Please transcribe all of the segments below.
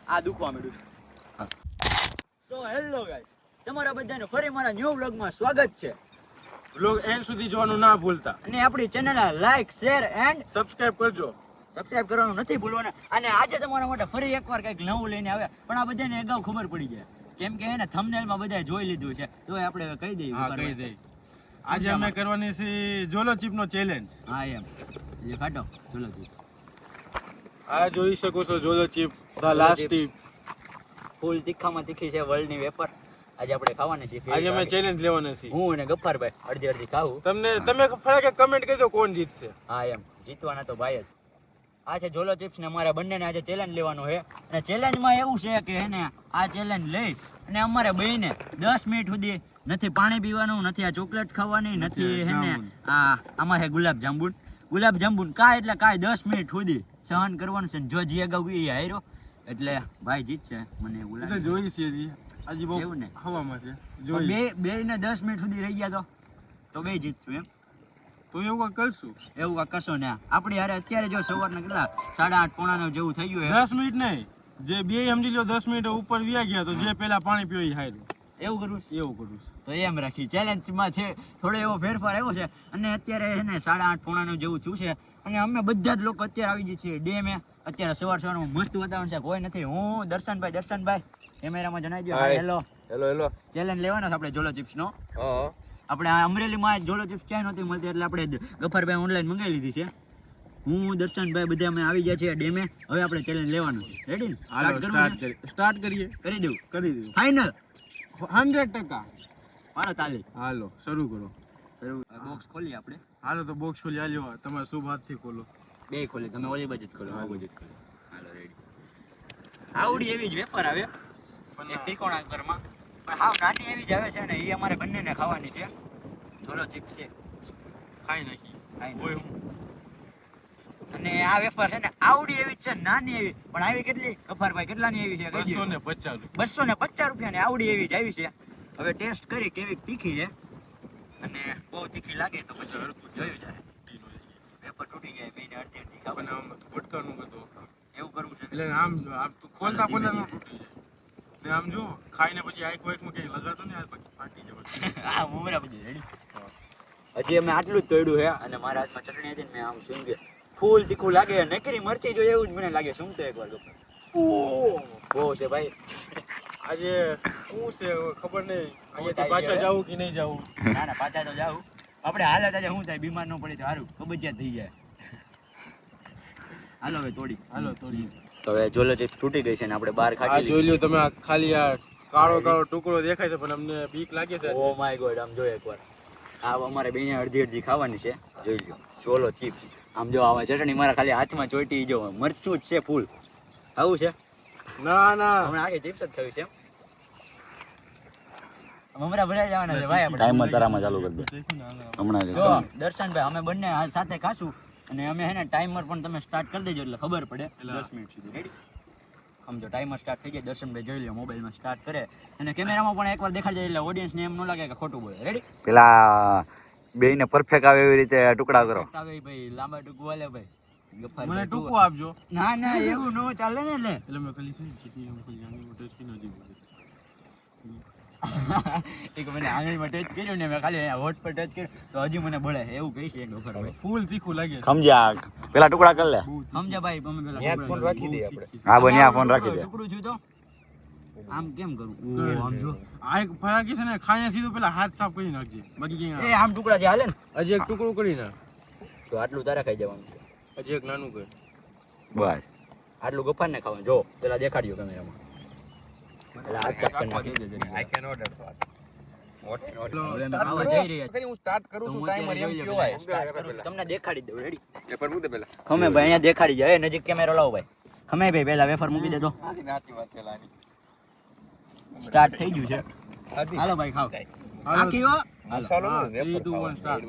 આ દુખવા માંડ્યું. So hello guys, તમારા બધાને ફરી મારા ન્યૂ વ્લોગમાં સ્વાગત છે. વ્લોગ એન્ડ સુધી જોવાનું ના ભૂલતા અને આપણી channel like share and subscribe કરજો. સબસ્ક્રાઇબ કરવાનું નથી ભૂલવાના. અને આજે તમારા માટે ફરી એકવાર કંઈક નવું લઈને આવ્યા, પણ આ બધાને અગાઉ ખબર પડી જાય કેમ કે એને થંબનેલમાં બધાએ જોઈ લીધું છે, તો આપણે કહી દઈએ. હા, કહી દઈ. આજે અમે કરવાની છે જોલો ચીપનો ચેલેન્જ. હા એમ એ કાઢો ચલો જી. આ જોઈ શકો છો જોલો ચીપ ધ લાસ્ટ ટીપ. ફૂલ તીખામાં તીખી છે વર્લ્ડની વેફર. આજે આપણે ખાવાની છે. આજે અમે ચેલેન્જ લેવાના છે. હું અને ગફ્ફારભાઈ અડધી અડધી ખાવું. તમે ફટાકે કમેન્ટ કરજો કોણ જીતશે. હા એમ જીતવાના તો ભાઈ જ. આ છે જોલો ચિપ્સ ને અમારે બંનેને આજે ચેલેન્જ લેવાનો છે. અને ચેલેન્જમાં એવું છે કે હેને આ ચેલેન્જ લઈ અને અમારે બેયને 10 મિનિટ સુધી નથી પાણી પીવાનું, નથી આ ચોકલેટ ખાવાની, નથી હેને આમાં છે ગુલાબ જાંબુ કાંઈ એટલે કાંઈ 10 મિનિટ સુધી સહન કરવાનું છે. જો જે અગાઉ એ હાર્યો એટલે ભાઈ જીતશે. મને એવું લાગે જોઈ છે હજી બહુ એવું ને હવામાં છે. બે ને 10 મિનિટ સુધી રહી ગયા તો બે જીતશું એમ. તો એવું કરશું. એવું કાંઈ કરશો ને. આપણે યાર અત્યારે જો સવારના કેટલા 8:30 પોણા 9 જેવું થઈ ગયું. 10 મિનિટ નહીં, જે બે સમજી લો 10 મિનિટ ઉપર વ્યા ગયા તો જે પેલા પાણી પીવો એ હાર્યું. એવું કરવું છે. તો એમ રાખી. ચેલેન્જમાં છે થોડો એવો ફેરફાર આવ્યો છે. અને અત્યારે છે ને 8:30 પોણા 9 જેવું થયું છે. અને અમે બધા જ લોકો અત્યારે આવી જઈએ છીએ ડેમે. અત્યારે સવારમાં મસ્ત વાતાવરણ છે, કોઈ નથી. હું દર્શનભાઈ કેમેરામાં જણાવી દો. હેલો ચેલેન્જ લેવાનો છે આપણે જોલો ચિપ્સનો. આપણે આ અમરેલીમાં જોલો ચિપ્સ ક્યાંય નહોતી મળતી એટલે આપણે ગફ્ફારભાઈ ઓનલાઈન મંગાવી લીધી છે. હું દર્શનભાઈ બધા અમે આવી ગયા છીએ ડેમે. હવે આપણે ચેલેન્જ લેવાનું છે. રેડી ને? સ્ટાર્ટ કરીએ. કરી દઉં ફાઇનલ 100%. મારો તાલી. હાલો શરૂ કરો. બોક્સ ખોલી આપણે. હાલો તો બોક્સ ખોલી આલ્યો. તમારા શુભ હાથથી ખોલો. બે ખોલી. તમે ઓલી બાજુ જ ખોલો. આ બાજુ જ ખોલો. હાલો રેડી. આવડી એવી જ વેફર આવે એક ત્રિકોણ આકારમાં. હાવ નાની એવી જ આવે છે ને એ અમારે બંનેને ખાવાની છે. જોલો ચિપ્સ છે. ખાઈ નાખી. અને આ વેફર છે ને આવડી એવી જ છે, નાની એવી. પણ આવી કેટલી ગફ્ફારભાઈ કેટલાની એવી છે? 250 રૂપિયાની આવડી એવી જ આવી છે. હવે ટેસ્ટ કરી કેવી તીખી છે. અને બહુ તીખી લાગે તો પછી જોયું જાય વેફર તૂટી જાય. બેને અડધી અડધી ખાવાની. આમ ભટકાનું બધું એવું કરવું છે એટલે આમ તું ખોલતા નો તૂટી જાય. ને આમ જો ખાઈને પછી આઈક વાઈકમાં ક્યાંય લગાડતો ને આ પછી ફાટી જવું. આ મુમરા પછી રેડી. હજી અમે આટલું જ તોડ્યું છે. અને મારા હાથમાં ચટણી હતી ને મેં આમ સૂંઘે. ફૂલ તીખું લાગે. નકરી મરચી જો એવું જ મને લાગે. શું તો એકવાર ગફ્ફાર બહુ છે ભાઈ. આજે શું છે ખબર નહીં. અહીંયાથી પાછા જાવું કે નહીં જાવું? ના પાછા તો જાવું. આપણે હાલત આજે શું થાય બીમાર ન પડી તો સારું. કબજિયાત થઈ જાય. હાલો હવે તોડી. તો હવે જોલો ચિપ્સ તૂટી ગઈ છે ને આપણે બહાર કાઢી જોઈ લ્યો તમે. આ ખાલી આ કાળો ટુકડો દેખાય છે પણ અમને બીક લાગે છે. Oh my God. આમ જો એકવાર. આ અમારે બેને અડધી અડધી ખાવાની છે. જોઈ લ્યો જોલો ચિપ્સ. આમ જો આવે ચટણી મારા ખાલી હાથમાં ચોટી જો મરચું જ છે ફૂલ. આવું છે? ના હમણાં આખી ચિપ્સ જ ખાવી છે. મમરા ભરાઈ જવાના છે ભાઈ. આપણે ટાઈમર તારામાં ચાલુ કરી દે હમણાં જ. જો દર્શનભાઈ અમે બંને સાથે ખાશું. અને અમે હે ને ટાઈમર પણ તમે સ્ટાર્ટ કરી દેજો એટલે ખબર પડે. 10 મિનિટ સુધી રેડી. સમજો ટાઈમર સ્ટાર્ટ થઈ જાય. દર્શનભાઈ જોઈ લો મોબાઈલમાં સ્ટાર્ટ કરે. અને કેમેરામાં પણ એકવાર દેખાડી જાય એટલે ઓડિયન્સને એમ ન લાગે કે ખોટું બોલે. રેડી? પેલા બેયને પરફેક્ટ આવે એવી રીતે ટુકડા કરો. આવે ભાઈ લાંબા ટૂંકું વાલે ભાઈ. મને ટૂંકું આપજો. ના એવું ન ચાલે ને. એટલે મેં ખાલી ચટણી ટેસ્ટ નથી બોલી. એક મને આંગળીમાં ટચ કર્યું ને મેં ખાલી હોઠ પર ટચ કર્યું તો હજી મને બળે એવું કહી છે ગફ્ફારભાઈ. ફૂલ તીખું લાગે. સમજ્યા? પેલા ટુકડા કરી લે. સમજ્યા ભાઈ? અમે પેલા ફોન રાખી દઈએ આપણે. હા બન્યા ફોન રાખી દે. ટુકડું છું તો આમ કેમ કરું? આમ જો આ એક ફરાકી છે ને ખાઈને સીધું પેલા હાથ સાફ કરી નાખજે. બાકી ક્યાં એ આમ ટુકડા છે હાલે ને. હજી એક ટુકડું કરી નાખ. તો આટલું તારા ખાઈ જવાનું છે. હજી એક નાનું કર. બસ આટલું ગફ્ફારને ખાવાનું. જો પેલા દેખાડ્યો કેમેરામાં. પેલા હાથ સાફ કરી નાખી દેજો. આઈ કેન ઓર્ડર ફોર હું સ્ટાર્ટ કરું છું. ટાઈમર એમ કહેવાય. તમને દેખાડી દઉં. રેડી? વેફર મૂકી દે પેલા. ખમે ભાઈ અહીંયા દેખાડી જાય. નજીક કેમેરો લાવો ભાઈ. ખમે ભાઈ પહેલા વેફર મૂકી દેજો. સ્ટાર્ટ થઈ ગયું છે. હાલો ભાઈ ખાઓ. આખી હો. હાલો 3 2 1 સ્ટાર્ટ.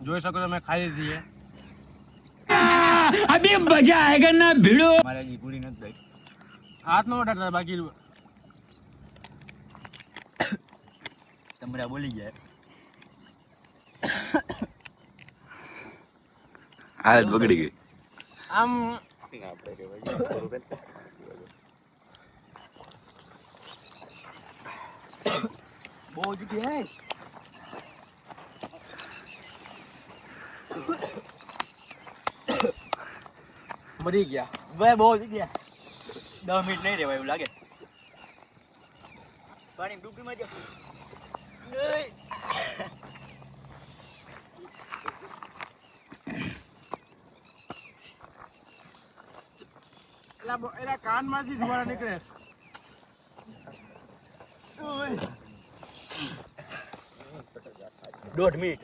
જોઈ શકો તમે ખાઈ લીધી છે. अभी मजा आएगा ना भिड़ो. મારે હજી પૂરી નથી થઈ. હાથ નો ઉડાડતા બાકી તમરા બોલી ગયા. હાલત બગડી ગઈ. આમ બહુ જગ્યાએ મરી ગયા. ભાઈ બહુ જગ્યા 10 મિનિટ નહીં રહેવાય એવું લાગે. પાણી ડૂબીમાં જ એલા કાનમાંથી ધુવાળા નીકળે. દોઢ મિનિટ.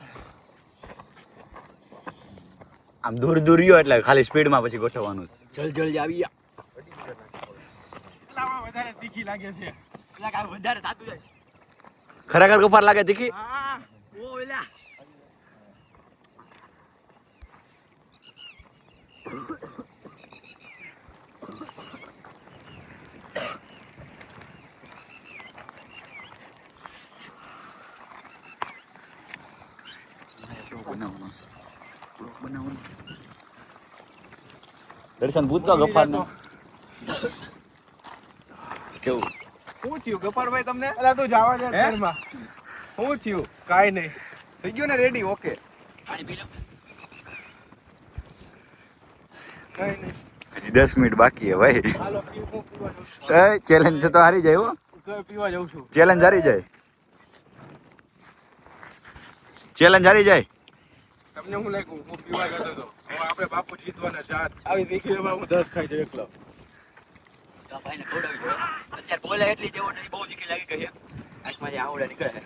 આમ દૂર દૂર રહ્યો એટલે ખાલી સ્પીડમાં પછી ગોઠવવાનું. જલ્દી આવી ગયા. એલા વધારે તીખી લાગે છે. એટલે કાંઈ વધારે થાતું જાય. ખરેખર ગોપાર લાગે તીખી. હા ઓ એલા દર્શન પૂછતો ગફાર ને કેવું શું થયું ગપારભાઈ તમને? એલા તું જવા દે હે? ઘરમાં. શું થયું? કાંઈ નહીં. થઈ ગયું ને રેડી? ઓકે. પાણી પી લો. કાંઈ નહીં. હજી 10 મિનિટ બાકી હે ભાઈ. હાલો હું પીવા જાઉં છું. ચેલેન્જ તો હારી જાય હો. પીવા જાઉં છું. ચેલેન્જ હારી જાય. ચેલેન્જ હારી જાય. તમને શું લાગ્યું હું પીવા જતો હતો? હવે આપણે બાપુ જીતવાના છે. આવી દીકરીમાં હું 10 ખાઈ જાઉં એકલો. તો ભાઈને ખવડાવી જોઈએ. અત્યારે બોલે એટલી જેવો નથી, બહુ તીખી લાગી ગઈ છે. આંખમાંથી આવડા નીકળે છે.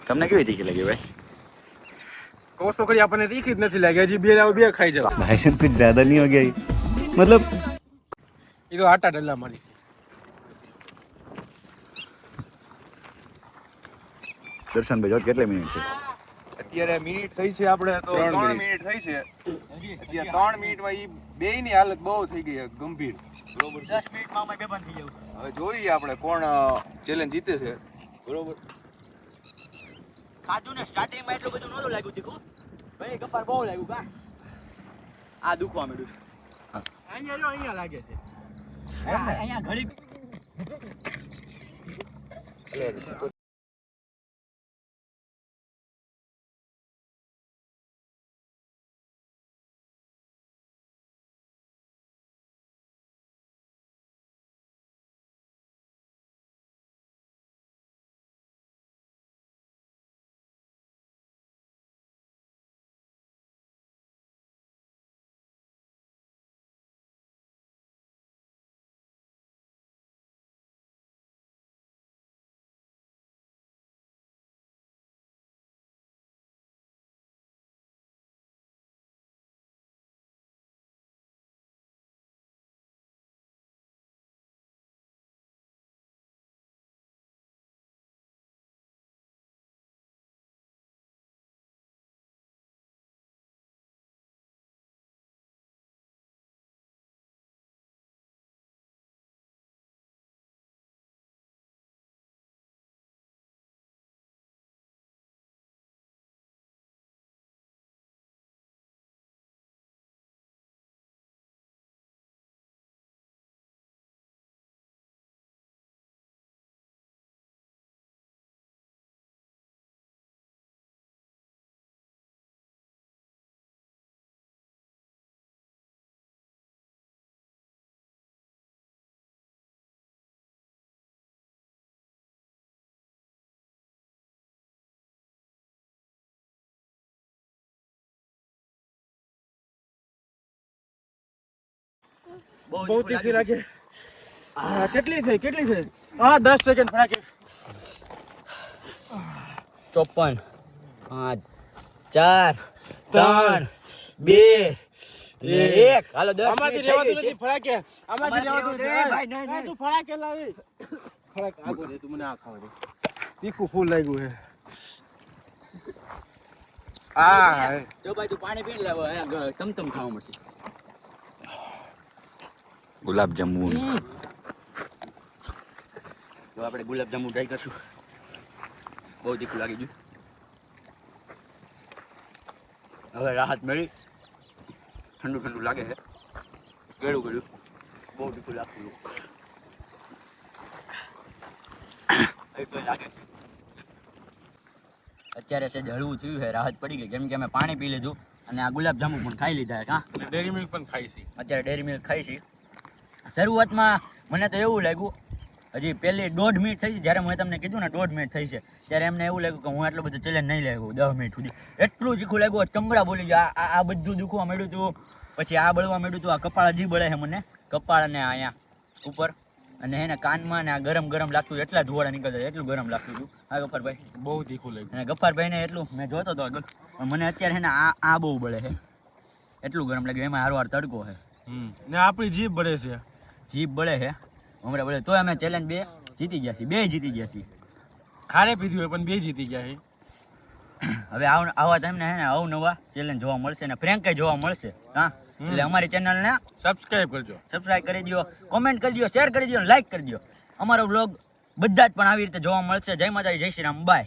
તમને કેવી તીખી લાગી ભાઈ? કોસ તો કરી આપણને તીખી જ નથી લાગી. હજી બે ખાઈ જાવ. भाई साहब कुछ ज्यादा नहीं हो गया ये? मतलब એ તો આટા ડલ્લા મારી છે. દર્શન ભાઈ જો કેટલી મિનિટ છે? અત્યારે મિનિટ થઈ છે આપણે તો 3 મિનિટ થઈ છે. અત્યારે 3 મિનિટમાં ઈ બેયની હાલત બહુ થઈ ગઈ છે ગંભીર. બરોબર છે. 10 મિનિટમાં અમે બેભાન થઈ જાવ. હવે જોઈએ આપણે કોણ ચેલેન્જ જીતે છે. બરોબર. ખાધું ને સ્ટાર્ટિંગમાં એટલું બધું નહોતું લાગ્યું તીખું. ભાઈ ગપાર બહુ લાગ્યું કા. આ દુખવા માંડ્યું. અહીંયા લાગે છે. અહીંયા ઘડી બહુ તીખી લાગે. કેટલી થઈ? હા 10 સેકન્ડ ફરાકે. 54 5 4 3 2 1 હાલો 10 આમાંથી રહેવાતું નથી ફરાકે. આમાંથી રહેવાતું નથી. ભાઈ, નહીં, નહીં. તું ફરાકે લાવી. ફરાક આગો દે તું મને આ ખાવા દે. તીખું ફૂલ લાગ્યું છે. જો ભાઈ તું પાણી પીને લાવો તમ ખાવા મળશે. ગુલાબ જાંબુ તો આપણે ગુલાબજાંબુ ટ્રાય કરશું. બહુ તીખું લાગી ગયું. હવે રાહત મળી. ઠંડુ ઠંડુ લાગે છે. ગળ્યું ગળ્યું બહુ તીખું લાગતું હતું. એટલું લાગે છે. અત્યારે છે હળવું થયું છે, રાહત પડી ગઈ કેમ કે અમે પાણી પી લીધું અને આ ગુલાબજાંબુ પણ ખાઈ લીધા છે. અને ડેરી મિલ્ક પણ ખાઈ છે. અત્યારે ડેરી મિલ્ક ખાઈ છે. શરૂઆતમાં મને તો એવું લાગ્યું, હજી પહેલી 1.5 મિનિટ થઈ છે જ્યારે મેં તમને કીધું ને 1.5 મિનિટ થઈ છે ત્યારે એમને એવું લાગ્યું કે હું આટલો બધો ચેલેન્જ નહીં લાગ્યું 10 મિનિટ સુધી. એટલું તીખું લાગ્યું, ચમડા બોલી ગયા. આ બધું દુખવા માંડ્યું હતું, પછી આ બળવા માંડ્યું હતું. આ કપાળ હજી બળે છે મને, કપાળ અને અહીંયા ઉપર અને એને કાનમાં ને આ ગરમ ગરમ લાગતું, એટલા ધુવાડા નીકળતા, એટલું ગરમ લાગતું હતું. હા ગફ્ફારભાઈ, બહુ તીખું લાગ્યું. અને ગફ્ફારભાઈને એટલું મેં જોતો હતો આગળ, પણ મને અત્યારે છે ને આ બહુ બળે છે, એટલું ગરમ લાગ્યું. એમાં હારવાર તડકો છે, ને આપણી જીભ બળે છે. જીભ બળે છે હમણાં બળે. તોય અમે ચેલેન્જ 2 જીતી ગયા છીએ, 2 જીતી ગયા છીએ. હારે પીધી હોય પણ 2 જીતી ગયા છે. હવે આવા ટાઈમને હે ને અવનવા ચેલેન્જ જોવા મળશે ને ફ્રેન્ક જોવા મળશે. હા, એટલે અમારી ચેનલને સબસ્ક્રાઇબ કરજો, સબસ્ક્રાઇબ કરી દો, કોમેન્ટ કરી દો, શેર કરી દો, લાઈક કરી દો. અમારો વ્લોગ બધા જ પણ આવી રીતે જોવા મળશે. જય માતાજી, જય શ્રી રામ, બાય.